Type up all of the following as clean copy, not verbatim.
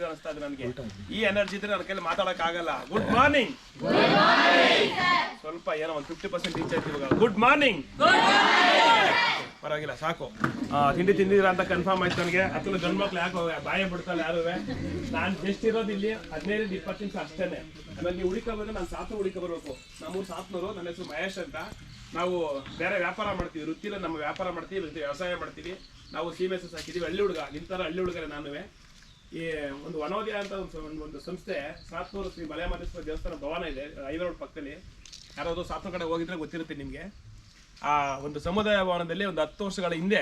ಅನಿಸ್ತಾ ಇದೆ ನನಗೆ. ಈ ಎನರ್ಜಿ ಇದ್ರೆ ನನ್ನ ಕೈಲಿ ಮಾತಾಡಕ್ ಆಗಲ್ಲ. Good morning. ಸ್ವಲ್ಪ ಏನೋ ಒಂದು 50% ರೀಚ್ ಆಯ್ತು ಇವಾಗ. Good morning. ಪರವಾಗಿಲ್ಲ, ಸಾಕು. ತಿಂಡಿ ತಿಂದಿದ್ದೀರಾ ಅಂತ ಕನ್ಫರ್ಮ್ ಆಯ್ತು ನನಗೆ. ಅಥವಾ ಗಂಡು ಮಕ್ಳು ಯಾಕೆ ಬಾಯ ಬಿಡ್ತಾಳೆ ಯಾರು. ನಾನು ಜಸ್ಟ್ ಇರೋದು ಇಲ್ಲಿ 15-20 ನಿಮಿಷ ಅಷ್ಟೇನೆ. ಆಮೇಲೆ ನೀವು ಹುಡುಕಬೇಕು, ನಾನು ಸಾತ್ನೂರು ಹುಡುಕಬರ್ಬೇಕು. ನಮ್ಮೂರು ಸಾತ್ನೂರು. ನನ್ನ ಹೆಸರು ಮಹೇಶ್ ಅಂತ. ನಾವು ಬೇರೆ ವ್ಯಾಪಾರ ಮಾಡ್ತೀವಿ, ವೃತ್ತಿಲ ನಮ್ಮ ವ್ಯಾಪಾರ ಮಾಡ್ತೀವಿ, ವ್ಯವಸಾಯ ಮಾಡ್ತೀವಿ. ನಾವು ಸೀಮೆಸಸ್ ಹಾಕಿದ್ದೀವಿ. ಹಳ್ಳಿ ಹುಡುಗ, ನಿಂತರ ಹಳ್ಳಿ ಹುಡುಗರೆ ನಾನುವೆ. ಈ ಒಂದು ವನೋದಯ ಅಂತ ಒಂದು ಸಂಸ್ಥೆ ಸಾತ್ನೂರು ಶ್ರೀ ಮಲೆಮಹದೇಶ್ವರ ದೇವಸ್ಥಾನ ಭವನ ಇದೆ, ಹೈವೇ ರೋಡ್ ಪಕ್ಕದಲ್ಲಿ. ಯಾರಾದರೂ ಸಾತ್ನೂರು ಕಡೆ ಹೋಗಿದ್ರೆ ಗೊತ್ತಿರುತ್ತೆ ನಿಮಗೆ. ಆ ಒಂದು ಸಮುದಾಯ ಭವನದಲ್ಲಿ ಒಂದು 10 ವರ್ಷಗಳ ಹಿಂದೆ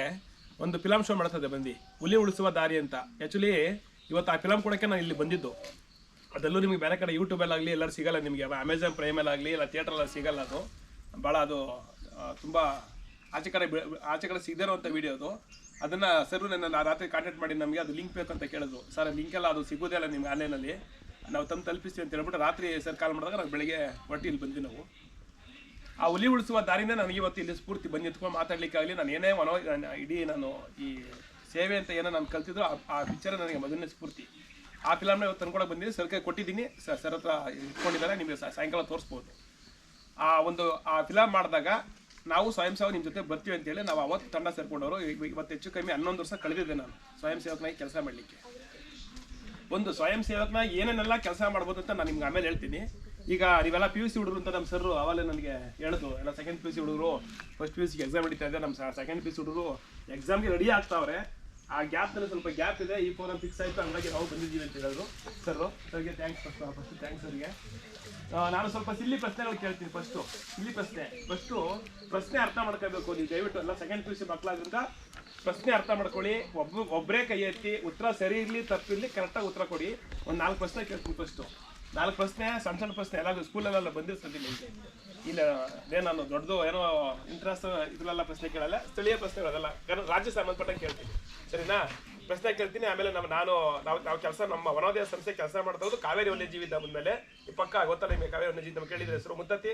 ಒಂದು ಫಿಲಮ್ ಶೋ ಮಾಡ್ತದೆ ಬಂದು, ಹುಲಿ ಉಳಿಸುವ ದಾರಿ ಅಂತ. ಆ್ಯಕ್ಚುಲಿ ಇವತ್ತು ಆ ಫಿಲಮ್ ಕೊಡೋಕ್ಕೆ ನಾನು ಇಲ್ಲಿ ಬಂದಿದ್ದು. ಅದೆಲ್ಲೂ ನಿಮಗೆ ಬೇರೆ ಕಡೆ ಯೂಟ್ಯೂಬಲ್ಲಾಗಲಿ ಎಲ್ಲರೂ ಸಿಗಲ್ಲ ನಿಮಗೆ. ಅಮೆಝಾನ್ ಪ್ರೈಮಲ್ಲಾಗಲಿ ಇಲ್ಲ ಥಿಯೇಟ್ರಲ್ಲಿ ಸಿಗಲ್ಲ. ಅದು ಭಾಳ ಅದು ತುಂಬ ಆಚೆ ಕಡೆ ಸಿಗದೇ ಇರೋವಂಥ ವೀಡಿಯೋ ಅದು. ಅದನ್ನು ಸರ್ ನನ್ನ ರಾತ್ರಿ ಕಾಂಟ್ಯಾಕ್ಟ್ ಮಾಡಿ ನಮಗೆ ಅದು ಲಿಂಕ್ ಬೇಕು ಅಂತ ಕೇಳಿದ್ರು. ಸರ್ ಲಿಂಕ್ ಎಲ್ಲ ಅದು ಸಿಗೋದೇ ಇಲ್ಲ ನಿಮ್ಗೆ ಆನ್ಲೈನಲ್ಲಿ, ನಾವು ತಲುಪಿಸ್ತೀವಿ ಅಂತ ಹೇಳ್ಬಿಟ್ಟು ರಾತ್ರಿ ಸರ್ ಕಾಲ್ ಮಾಡಿದಾಗ ನಾವು ಬೆಳಿಗ್ಗೆ ಒಟ್ಟು ಇಲ್ಲಿ ಬಂದ್ವಿ ನಾವು. ಆ ಹುಲಿ ಉಳಿಸುವ ದಾರಿಯಿಂದ ನನಗೆ ಇವತ್ತು ಇಲ್ಲಿ ಸ್ಫೂರ್ತಿ ಬಂದು ನಿಂತ್ಕೊಂಡು ಮಾತಾಡ್ಲಿಕ್ಕಾಗಲಿ. ನಾನು ಏನೇ ಇಡೀ ನಾನು ಈ ಸೇವೆ ಅಂತ ಏನೋ ನಾನು ಕಲ್ತಿದ್ರು ಆ ಪಿಕ್ಚರ್ ನನಗೆ ಮೊದಲನೇ ಸ್ಫೂರ್ತಿ. ಆ ಫಿಲಮ್ನ ಇವತ್ತು ತಂದ್ಕೊಳಕ್ಕೆ ಬಂದಿದ್ದೀನಿ. ಸರ್ಕಾರಿ ಕೊಟ್ಟಿದ್ದೀನಿ. ಸರ್ ಹತ್ರ ಇಟ್ಕೊಂಡಿದ್ದಾರೆ, ನಿಮಗೆ ಸಾಯಂಕಾಲ ತೋರಿಸ್ಬೋದು. ಆ ಫಿಲಮ್ ಮಾಡಿದಾಗ ನಾವು ಸ್ವಯಂ ಸೇವಕ ನಿಮ್ಮ ಜೊತೆ ಬರ್ತೀವಿ ಅಂತೇಳಿ ನಾವು ಅವತ್ತು ತಂಡ ಸೇರ್ಕೊಂಡವರು. ಇವತ್ತು ಹೆಚ್ಚು ಕಮ್ಮಿ 11 ವರ್ಷ ಕಳೆದಿದೆ ನಾನು ಸ್ವಯಂ ಸೇವಕನಾಗಿ ಕೆಲಸ ಮಾಡಲಿಕ್ಕೆ. ಒಂದು ಸ್ವಯಂ ಸೇವಕನಾಗಿ ಏನೇನೆಲ್ಲ ಕೆಲಸ ಮಾಡ್ಬೋದು ಅಂತ ನಾನು ನಿಮ್ಗೆ ಆಮೇಲೆ ಹೇಳ್ತೀನಿ. ಈಗ ನೀವೆಲ್ಲ PUC ಹುಡುಗರು ಅಂತ ನಮ್ಮ ಸರ್ರು ಆವಾಗಲೇ ನನಗೆ ಹೇಳಿದ್ರು. ಎಲ್ಲ ಸೆಕೆಂಡ್ PUC ಹುಡುಗರು ಫಸ್ಟ್ PUCಗೆ ಎಕ್ಸಾಮ್ ನಡೀತಾ ಇದೆ. ನಮ್ಮ ಸೆಕೆಂಡ್ PUC ಹುಡುಗರು ಎಕ್ಸಾಮ್ಗೆ ರೆಡಿ ಆಗ್ತಾವ್ರೆ. ಆ ಗ್ಯಾಪ್ನಲ್ಲಿ ಸ್ವಲ್ಪ ಗ್ಯಾಪ್ ಇದೆ. ಈ ಫೋರಮ್ ಫಿಕ್ಸ್ ಆಯಿತು, ಹಂಗಾಗಿ ನಾವು ಬಂದಿದ್ದೀವಿ ಅಂತ ಹೇಳಿದ್ರು ಸರ್ಗೆ. ಥ್ಯಾಂಕ್ಸ್. ಫಸ್ಟ್ ಥ್ಯಾಂಕ್ಸ್ ಸರ್ಗೆ. ನಾನು ಸ್ವಲ್ಪ ಸಿಲ್ಲಿ ಪ್ರಶ್ನೆಗಳು ಕೇಳ್ತೀನಿ. ಫಸ್ಟು ಪ್ರಶ್ನೆ ಅರ್ಥ ಮಾಡ್ಕೋಬೇಕು ನೀವು ದಯವಿಟ್ಟು. ಎಲ್ಲ ಸೆಕೆಂಡ್ PUC ಮಕ್ಕಳಾದ್ರಿಂದ ಪ್ರಶ್ನೆ ಅರ್ಥ ಮಾಡ್ಕೊಳ್ಳಿ. ಒಬ್ಬರೇ ಕೈ ಎತ್ತಿ ಉತ್ತರ ಸರಿ ಇರಲಿ ತಪ್ಪಿರಲಿ ಕರೆಕ್ಟಾಗಿ ಉತ್ತರ ಕೊಡಿ. ಒಂದು 4 ಪ್ರಶ್ನೆ ಕೇಳ್ತೀನಿ. ಫಸ್ಟು 4 ಪ್ರಶ್ನೆ, ಸಣ್ಣ ಪ್ರಶ್ನೆ. ಎಲ್ಲ ಸ್ಕೂಲಲ್ಲೆಲ್ಲ ಬಂದಿರ್ತದೆ ನಿಮಗೆ. ಇಲ್ಲ ನಾನು ದೊಡ್ಡದು ಏನೋ ಇಂಟ್ರೆಸ್ಟ್ ಇದರಲ್ಲ ಪ್ರಶ್ನೆ ಕೇಳಲ್ಲ. ಸ್ಥಳೀಯ ಪ್ರಶ್ನೆಗಳಲ್ಲ, ರಾಜ್ಯ ಸಂಬಂಧಪಟ್ಟಂಗೆ ಕೇಳ್ತೀನಿ. ಸರಿನಾ? ಪ್ರಶ್ನೆ ಕೇಳ್ತೀನಿ. ಆಮೇಲೆ ನಾವು ಕೆಲಸ ನಮ್ಮ ವನೋದಯ ಸಂಸ್ಥೆ ಕೆಲಸ ಮಾಡ್ತಾ ಇರೋದು ಕಾವೇರಿ ವನ್ಯಜೀವಿ ಧಾಮದ ಮೇಲೆ. ಈ ಪಕ್ಕ ಗೊತ್ತಾ ನಿಮಗೆ ಕಾವೇರಿ ವನ್ಯಜೀವಿ ಧಾಮ ಕೇಳಿದ್ರೆ ಹೆಸರು ಮುದ್ದತಿ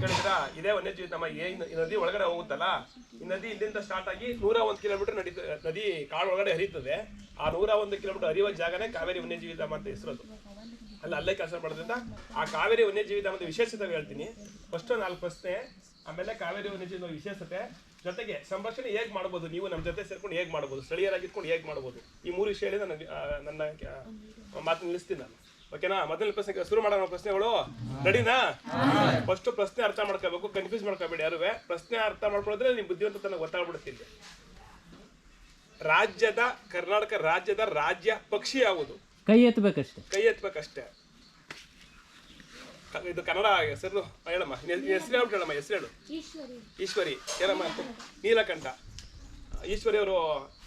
ಕೇಳಿದ್ರಾ? ಇದೇ ವನ್ಯಜೀವಿ ಧಾಮ. ಈ ನದಿ ಒಳಗಡೆ ಹೋಗುತ್ತಲ್ಲ, ಈ ನದಿ ಇಲ್ಲಿಂದ ಸ್ಟಾರ್ಟ್ ಆಗಿ 101 ಕಿಲೋಮೀಟರ್ ನದಿ ಕಾಡು ಒಳಗಡೆ ಹರಿಯುತ್ತದೆ. ಆ 101 ಕಿಲೋಮೀಟರ್ ಹರಿಯುವ ಜಾಗನೇ ಕಾವೇರಿ ವನ್ಯಜೀವಿ ಧಾಮ ಅಂತ ಹೆಸರದು. ಅಲ್ಲೇ ಕೆಲಸ ಮಾಡೋದ್ರಿಂದ ಆ ಕಾವೇರಿ ವನ್ಯಜೀವಿ ಧಾಮದ ವಿಶೇಷತೆ ಹೇಳ್ತೀನಿ. ಫಸ್ಟ್ 4 ಪ್ರಶ್ನೆ, ಆಮೇಲೆ ಕಾವೇರಿ ವನ್ಯಜೀವಿ ವಿಶೇಷತೆ, ಜೊತೆಗೆ ಸಂರಕ್ಷಣೆ ಹೇಗೆ ಮಾಡ್ಬೋದು, ನೀವು ನಮ್ಮ ಜೊತೆ ಸೇರ್ಕೊಂಡು ಹೇಗೆ ಮಾಡ್ಬೋದು, ಸ್ಥಳೀಯರಾಗಿದ್ಕೊಂಡು ಹೇಗೆ ಮಾಡ್ಬೋದು. ಈ 3 ವಿಷಯ ನನ್ನ ಮಾತು ನಿಲ್ಲಿಸ್ತೀನಿ ನಾನು. ಓಕೆನಾ? ಮೊದಲನೇ ಪ್ರಶ್ನೆ ಶುರು ಮಾಡೋಣ. ಪ್ರಶ್ನೆಗಳು ರೆಡಿನಾ? ಫಸ್ಟ್ ಪ್ರಶ್ನೆ ಅರ್ಥ ಮಾಡ್ಕೋಬೇಕು, ಕನ್ಫ್ಯೂಸ್ ಮಾಡ್ಕೋಬೇಡಿ ಯಾರುವೆ. ಪ್ರಶ್ನೆ ಅರ್ಥ ಮಾಡ್ಕೊಳ್ಳೋದ್ರೆ ನಿಮ್ಮ ಬುದ್ಧಿವಂತತನ ಗೊತ್ತಾಗ್ಬಿಡುತ್ತಿದೆ. ಕರ್ನಾಟಕ ರಾಜ್ಯದ ರಾಜ್ಯ ಪಕ್ಷಿ ಯಾವುದು? ಕೈ ಎತ್ತಬೇಕಷ್ಟೇ. ಇದು ಕನ್ನಡ ಹೆಸರು ಹೇಳಮ್ಮ. ಹೆಸರು ಹೇಳ್ಬಿಟ್ಟು ಹೇಳಮ್ಮ. ಹೆಸರು ಹೇಳು. ಈಶ್ವರಿ. ಏನಮ್ಮ? ನೀಲಕಂಠ. ಈಶ್ವರಿ ಅವರು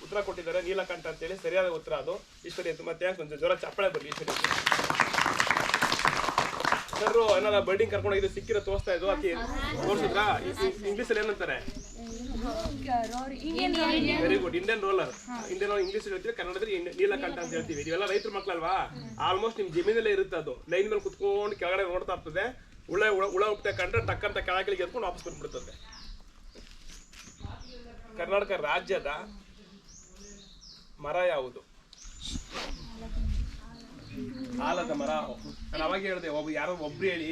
ಉತ್ತರ ಕೊಟ್ಟಿದ್ದಾರೆ, ನೀಲಕಂಠ ಅಂತೇಳಿ. ಸರಿಯಾದ ಉತ್ತರ ಅದು. ಈಶ್ವರಿ ಮತ್ತೆ ಒಂದು ಜ್ವರ ಚಪ್ಪಳೆ ಬರಲಿ ಈಶ್ವರಿ. ಸರ್ ಏನಾರ ಬರ್ಡಿಂಗ್ ಕರ್ಕೊಂಡು ಹೋಗಿದ್ದು ಸಿಕ್ಕಿರೋ ತೋರಿಸ್ತಾ ಇದ್ದು ಆಕಿ ತೋರಿಸಿದ್ರಾ? ಇಂಗ್ಲೀಷಲ್ಲಿ ಏನಂತಾರೆ? Very good. Indian roller. English ಹೇಳ್ತೀವಿ, ಕನ್ನಡದಲ್ಲಿ ನೀಲಕಂಠ ಅಂತ ಹೇಳ್ತೀವಿ. ನೀವೆಲ್ಲ ರೈತರ ಮಕ್ಕಳಲ್ವಾ? ಆಲ್ಮೋಸ್ಟ್ ನಿಮ್ ಜಮೀನಲ್ಲೇ ಇರುತ್ತೆ. ಅದು ಲೈನ್ ಮೇಲೆ ಕುತ್ಕೊಂಡು ಕೆಳಗಡೆ ನೋಡ್ತಾ ಇರ್ತದೆ. ಹುಳ ಉಪ್ತೆ ಕಂಡ್ರೆ ಟಕ್ಕಂತ ಕೆಳಗೆ ಎತ್ಕೊಂಡು ವಾಪಸ್ ಬಂದ್ಬಿಡ್ತದೆ. ಕರ್ನಾಟಕ ರಾಜ್ಯದ ಮರ ಯಾವುದು? ಆಲದ ಮರ. ನಾನು ಅವಾಗ ಹೇಳಿದೆ, ಯಾರೋ ಒಬ್ರು ಹೇಳಿ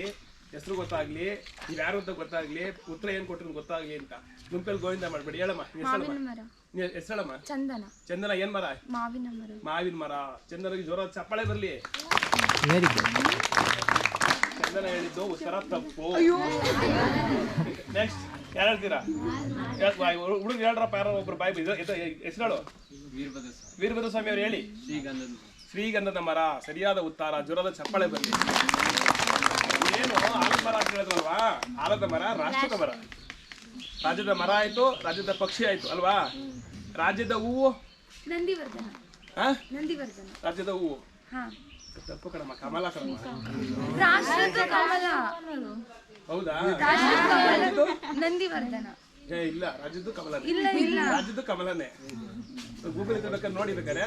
ಹೆಸರು ಗೊತ್ತಾಗ್ಲಿ, ನೀವು ಯಾರು ಅಂತ ಗೊತ್ತಾಗ್ಲಿ, ಉತ್ತರ ಏನ್ ಕೊಟ್ಟಿರೋ ಗೊತ್ತಾಗ್ಲಿ ಅಂತ. ಗುಂಪಲ್ಲಿ ಗೋವಿಂದ ಮಾಡ್ಬೇಡಿ. ಹೇಳಮ್ಮ ಹೆಸರಮ್ಮ. ಚಂದನ. ಏನ್ ಮರ? ಮಾವಿನ ಮರ. ಚಂದನಿಗೆ ಜೋರ ಚಪ್ಪಾಳೆ ಬರ್ಲಿ. ಚಂದನ ಹೇಳಿದ್ದು ಉತ್ತರ ತಪ್ಪು. ನೆಕ್ಸ್ಟ್ ಯಾರು ಹೇಳ್ತೀರಾ? ಹುಡುಗ ಹೇಳ್ರಪ್ಪ. ಯಾರೋ ಒಬ್ರು ಬಾಯ್ ಹೆಸರು. ವೀರಭದ್ರ ಸ್ವಾಮಿ ಅವ್ರು ಹೇಳಿ. ಶ್ರೀಗಂಧದ ಮರ. ಸರಿಯಾದ ಉತ್ತರ. ಜ್ವರದ ಚಪ್ಪಾಳೆ ಬರಲಿ. ಏನು ಆಲದ ಮರ ಅಂತ ಹೇಳಿದ್ರಲ್ವಾ? ಆಲದ ಮರ ರಾಷ್ಟ್ರದ ಮರ. ರಾಜ್ಯದ ಮರ ಆಯ್ತು, ರಾಜ್ಯದ ಪಕ್ಷಿ ಆಯ್ತು ಅಲ್ವಾ? ರಾಜ್ಯದ ಹೂವು ರಾಜ್ಯದ ಹೂವು ತಪ್ಪು ಕಣಮ್ಮ. ಕಮಲ ಕಣಮ್ಮ. ಹೌದಾ? ನಂದಿವರ್ಧನ. ಇಲ್ಲ, ರಾಜ್ಯದ್ದು ಕಮಲ. ರಾಜ್ಯದ್ದು ಕಮಲನೇ. ಗೂಗಲ್ ಬೇಕಾದ್ರೆ ನೋಡಿ. ಬೇಕಾದ್ರೆ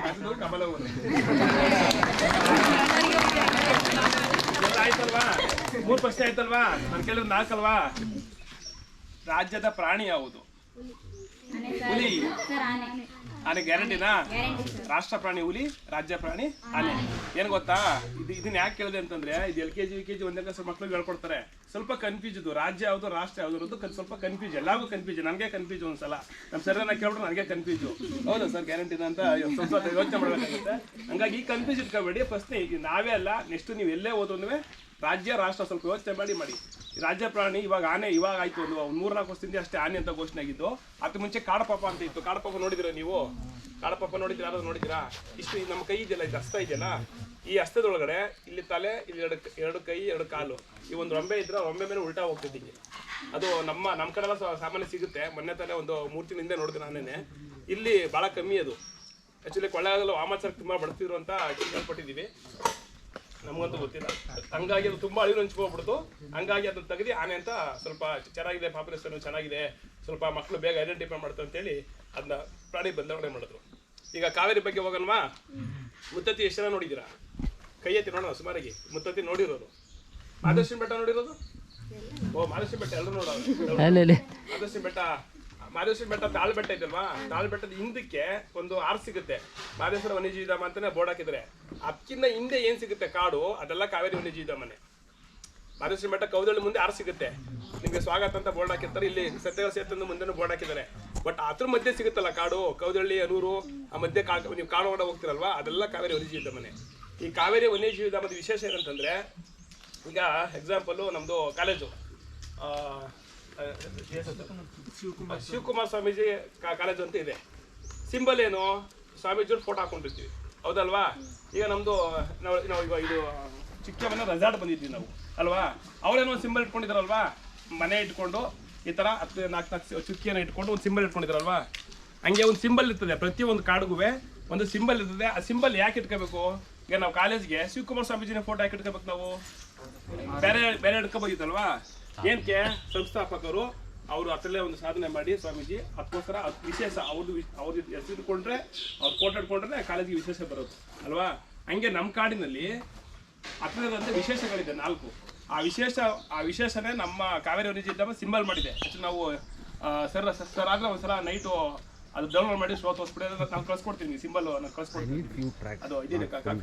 ರಾಜ್ಯದ್ದು ಕಮಲ ಆಯ್ತಲ್ವಾ? 3 ಪ್ರಶ್ನೆ ಆಯ್ತಲ್ವಾ? ನಾನು ಕೇಳಿದ್ರೆ 4 ಅಲ್ವಾ? ರಾಜ್ಯದ ಪ್ರಾಣಿ ಯಾವುದು? ಹುಲಿ. ಆನೆ ಗ್ಯಾರಂಟಿನಾ? ರಾಷ್ಟ್ರ ಪ್ರಾಣಿ ಹುಲಿ, ರಾಜ್ಯ ಪ್ರಾಣಿ ಆನೆ. ಏನ್ ಗೊತ್ತಾ, ಇದನ್ನ ಯಾಕೆ ಕೇಳಿದೆ ಅಂತಂದ್ರೆ, ಇದು LKG UKG ಒಂದೇ ಕ್ಲಾಸ್ ಮಕ್ಳಿಗೆ ಹೇಳ್ಕೊಡ್ತಾರೆ. ಸ್ವಲ್ಪ ಕನ್ಫ್ಯೂಸ್ ಇದು, ರಾಜ್ಯ ಯಾವುದು ರಾಷ್ಟ್ರ ಯಾವುದು ಸ್ವಲ್ಪ ಕನ್ಫ್ಯೂಸ್, ಎಲ್ಲರಿಗೂ ಕನ್ಫ್ಯೂಸ್. ನನಗೆ ಕನ್ಫ್ಯೂಸ್ ಒಂದ್ಸಲ ನಮ್ಮ ಸರ್ ಕೇಳಿದ್ರೆ ನನಗೆ ಕನ್ಫ್ಯೂಸ್. ಹೌದಾ ಸರ್ ಗ್ಯಾರಂಟಿನ ಅಂತ ಸ್ವಲ್ಪ ಯೋಚನೆ ಮಾಡಬೇಕಾಗುತ್ತೆ. ಹಂಗಾಗಿ ಈ ಕನ್ಫ್ಯೂಸ್ ಇಟ್ಕೊಬೇಡಿ. ಫಸ್ಟ್ ನಾವೇ ಅಲ್ಲ, ನೆಕ್ಸ್ಟ್ ನೀವು ಎಲ್ಲೇ ಓದೋನ್ವೇ ರಾಜ್ಯ ರಾಷ್ಟ್ರ ಸ್ವಲ್ಪ ಯೋಚನೆ ಮಾಡಿ. ರಾಜ್ಯ ಪ್ರಾಣಿ ಇವಾಗ ಆನೆ ಇವಾಗ ಆಯ್ತು, ಒಂದು 3-4 ವರ್ಷದಿಂದ ಅಷ್ಟೇ ಆನೆ ಅಂತ ಘೋಷಣೆ ಆಗಿದ್ದು. ಅದಕ್ಕೆ ಮುಂಚೆ ಕಾಡಪಾಪ ಅಂತ ಇತ್ತು. ಕಾಡಪಾಪ ನೋಡಿದಿರಾ ನೀವು? ಕಾಡಪಾಪ ನೋಡಿದಿರಾ? ಯಾರಾದ್ರು ನೋಡಿದಿರಾ? ಇಷ್ಟು ನಮ್ಮ ಕೈ ಇದೆಯಲ್ಲ, ಇದು ಹಸ್ತ ಇದೆಯಲ್ಲ, ಈ ಹಸ್ತದೊಳಗಡೆ ಇಲ್ಲಿ ತಲೆ, ಇಲ್ಲಿ ಎರಡು ಕೈ, 2 ಕಾಲು, ಈ ಒಂದು ರೊಂಬೆ ಇದ್ರೆ ರೊಂಬೆ ಮೇಲೆ ಉಲ್ಟಾ ಹೋಗ್ತಿದ್ದೆ. ಅದು ನಮ್ಮ ಕಡೆಲ್ಲ ಸಾಮಾನ್ಯ ಸಿಗುತ್ತೆ. ಮೊನ್ನೆ ತಾನೇ ಒಂದು 3 ತಿಂಗಳ ಹಿಂದೆ ನೋಡಿದೆ ನಾನೇನೆ. ಇಲ್ಲಿ ಭಾಳ ಕಮ್ಮಿ ಅದು. ಆ್ಯಕ್ಚುಲಿ ಕೊಳ್ಳೆಗಾಲದಲ್ಲಿ ವಾಮಾಚಾರ ತುಂಬ ಬಡ್ತಿದ್ರು ಅಂತ ಕೇಳ್ಪಟ್ಟಿದ್ದೀವಿ. ನಮಗಂತೂ ಗೊತ್ತಿಲ್ಲ. ಹಂಗಾಗಿ ಅದು ತುಂಬ ಅಳಿವು ಹಂಚ್ಕೊಬಿಡ್ತು. ಹಂಗಾಗಿ ಅದನ್ನ ತೆಗೆದು ಆನೆ ಅಂತ ಸ್ವಲ್ಪ ಚೆನ್ನಾಗಿದೆ, ಪಾಪ್ಯುಲೇಷನ್ ಚೆನ್ನಾಗಿದೆ, ಸ್ವಲ್ಪ ಮಕ್ಕಳು ಬೇಗ ಐಡೆಂಟಿಫೈ ಮಾಡ್ತಾರೆ ಅಂತೇಳಿ ಅದನ್ನ ಪ್ರಾಣಿ ಬದಲಾವಣೆ ಮಾಡಿದ್ರು. ಈಗ ಕಾವೇರಿ ಬಗ್ಗೆ ಹೋಗೋಣವಾ? ಮುತ್ತತ್ತಿ ಎಷ್ಟು ಜನ ನೋಡಿದ್ದೀರಾ? ಕೈ ಎತ್ತಿ ನೋಡೋಣ ಸುಮಾರಿಗೆ. ಮುತ್ತತ್ತಿ ನೋಡಿರೋದು. ಮಾದೇಶ್ವರ ಬೆಟ್ಟ ನೋಡಿರೋದು? ಓ, ಮಾದೇಶ್ವರ ಬೆಟ್ಟ ಎಲ್ಲರೂ ನೋಡೋದು. ಮಾದೇಶ್ವರ ಬೆಟ್ಟ ತಾಳ್ಬೆಟ್ಟ ಇದಲ್ವಾ? ತಾಳ್ಬೆಟ್ಟದ ಹಿಂದಕ್ಕೆ ಒಂದು ಆರ್ ಸಿಗುತ್ತೆ, ಮಾದೇಶ್ವರ ವನ್ಯಜೀವಿ ಧಾಮ ಅಂತಾನೆ ಬೋರ್ಡ್ ಹಾಕಿದ್ರೆ. ಅದಕ್ಕಿಂತ ಹಿಂದೆ ಏನ್ ಸಿಗುತ್ತೆ ಕಾಡು, ಅದೆಲ್ಲ ಕಾವೇರಿ ವನ್ಯಜೀವಿ ಧಾಮನೆ. ಮಾದೇಶ್ವರ ಬೆಟ್ಟ ಕೌದಳ್ಳಿ ಮುಂದೆ ಆರ್ ಸಿಗುತ್ತೆ, ನಿಮ್ಗೆ ಸ್ವಾಗತ ಅಂತ ಬೋರ್ಡ್ ಹಾಕಿರ್ತಾರೆ. ಇಲ್ಲಿ ಸತ್ಯಗಳ ಸೇತುವೆ ಮುಂದೆ ಬೋರ್ಡ್ ಹಾಕಿದ್ದಾರೆ. ಬಟ್ ಅದ್ರ ಮಧ್ಯೆ ಸಿಗುತ್ತಲ್ಲ ಕಾಡು, ಕೌದಳ್ಳಿ, ಅನೂರು, ಆ ಮಧ್ಯೆ ನೀವು ಕಾಡು ಒಳಗಡೆ ಹೋಗ್ತಿರಲ್ವಾ, ಅದೆಲ್ಲ ಕಾವೇರಿ ವನ್ಯಜೀವಿ ಧಾಮನೆ. ಈ ಕಾವೇರಿ ವನ್ಯಜೀವಿ ಧಾಮದ ವಿಶೇಷ ಏನಂತಂದ್ರೆ, ಈಗ ಎಕ್ಸಾಂಪಲ್ ನಮ್ದು ಕಾಲೇಜು ಶಿವಕುಮಾರ್ ಸ್ವಾಮೀಜಿ ಕಾಲೇಜು ಅಂತ ಇದೆ. ಸಿಂಬಲ್ ಏನು? ಸ್ವಾಮೀಜಿಯವ್ರು ಫೋಟೋ ಹಾಕೊಂಡಿರ್ತೀವಿ, ಹೌದಲ್ವಾ? ಈಗ ನಮ್ದು ನಾವು ಈಗ ಇದು ಚಿಕ್ಕ ಮನೆ ರೆಸಾರ್ಟ್ ಬಂದಿದ್ವಿ ನಾವು, ಅಲ್ವಾ? ಅವ್ರೇನೋ ಒಂದು ಸಿಂಬಲ್ ಇಟ್ಕೊಂಡಿದಾರಲ್ವಾ, ಮನೆ ಇಟ್ಕೊಂಡು ಈ ಥರ 4 ಚುಕ್ಕಿಯನ್ನು ಇಟ್ಕೊಂಡು ಒಂದು ಸಿಂಬಲ್ ಇಟ್ಕೊಂಡಿದಾರಲ್ವಾ. ಹಂಗೆ ಒಂದು ಸಿಂಬಲ್ ಇರ್ತದೆ, ಪ್ರತಿಯೊಂದು ಕಾಡಿಗೂ ಒಂದು ಸಿಂಬಲ್ ಇರ್ತದೆ. ಆ ಸಿಂಬಲ್ ಯಾಕೆ ಇಟ್ಕೋಬೇಕು? ಈಗ ನಾವು ಕಾಲೇಜ್ಗೆ ಶಿವಕುಮಾರ್ ಸ್ವಾಮೀಜಿನ ಫೋಟೋ ಯಾಕೆ ಇಟ್ಕೋಬೇಕು? ನಾವು ಬೇರೆ ಇಟ್ಕೋಬೋದಿತ್ತಲ್ವಾ? ಏನಕ್ಕೆ? ಸಂಸ್ಥಾಪಕರು ಅವರು ಅದರಲ್ಲೇ ಒಂದು ಸಾಧನೆ ಮಾಡಿ ಸ್ವಾಮೀಜಿ, ಅದಕ್ಕೋಸ್ಕರ ಅದು ವಿಶೇಷ. ಅವ್ರದ್ದು ಹೆಸರು ಇಟ್ಕೊಂಡ್ರೆ, ಅವ್ರು ಫೋಟೋ ಇಟ್ಕೊಂಡ್ರೆ ಕಾಲೇಜಿಗೆ ವಿಶೇಷ ಬರೋದು, ಅಲ್ವಾ? ಹಂಗೆ ನಮ್ಮ ಕಾಡಿನಲ್ಲಿ ಹತ್ತಿರದಂತೆ ವಿಶೇಷಗಳಿದೆ 4. ಆ ವಿಶೇಷನೇ ನಮ್ಮ ಕಾವೇರಿ ವನ್ಯಜೀವಿ ಧಾಮ ಸಿಂಬಲ್ ಮಾಡಿದೆ. ನಾವು ಸರ್ ಆದರೆ ಒಂದ್ಸಲ ನೈಟು ಅದು ಡೌನ್ಲೋಡ್ ಮಾಡಿ ಶೋ ತೋರಿಸ್ಬಿಡಿ, ನಾವು ಕಳ್ಸ್ಕೊಡ್ತೀನಿ ಸಿಂಬಲ್. ನಾನು ಕಳ್ಸ್ಕೊಡ್ತೀನಿ, ಅದು ಇದೇನೆ ಕಾಪಿ.